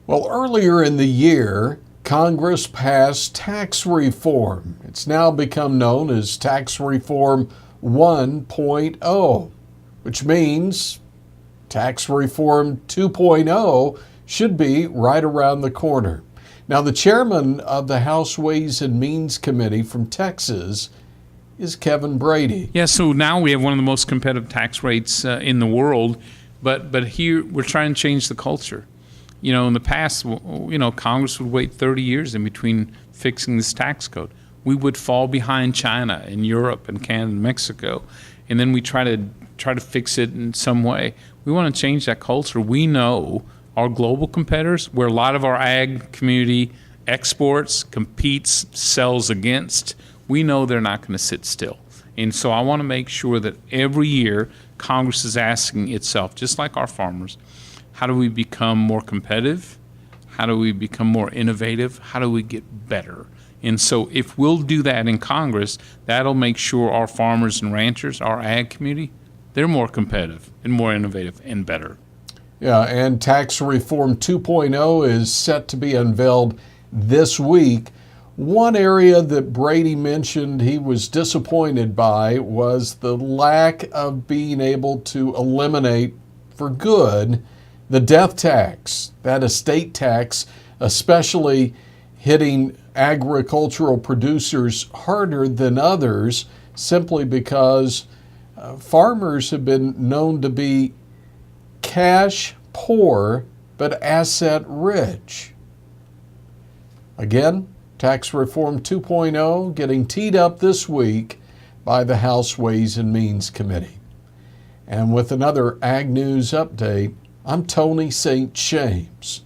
Well, earlier in the year, Congress passed tax reform. It's now become known as Tax Reform 1.0, which means Tax Reform 2.0 should be right around the corner. Now, the chairman of the House Ways and Means Committee from Texas is Kevin Brady. Yeah, so now we have one of the most competitive tax rates in the world, but here we're trying to change the culture. In the past, Congress would wait 30 years in between fixing this tax code. We would fall behind China and Europe and Canada and Mexico, and then we try to fix it in some way. We want to change that culture. We know our global competitors, where a lot of our ag community exports, competes, sells against, we know they're not going to sit still. And so I want to make sure that every year Congress is asking itself, just like our farmers, how do we become more competitive? How do we become more innovative? How do we get better? And so if we'll do that in Congress, that'll make sure our farmers and ranchers, our ag community, they're more competitive and more innovative and better. Yeah, and Tax Reform 2.0 is set to be unveiled this week. One area that Brady mentioned he was disappointed by was the lack of being able to eliminate for good the death tax, that estate tax, especially hitting agricultural producers harder than others simply because farmers have been known to be cash poor but asset rich. Again, Tax Reform 2.0 getting teed up this week by the House Ways and Means Committee. And with another Ag News update, I'm Tony St. James.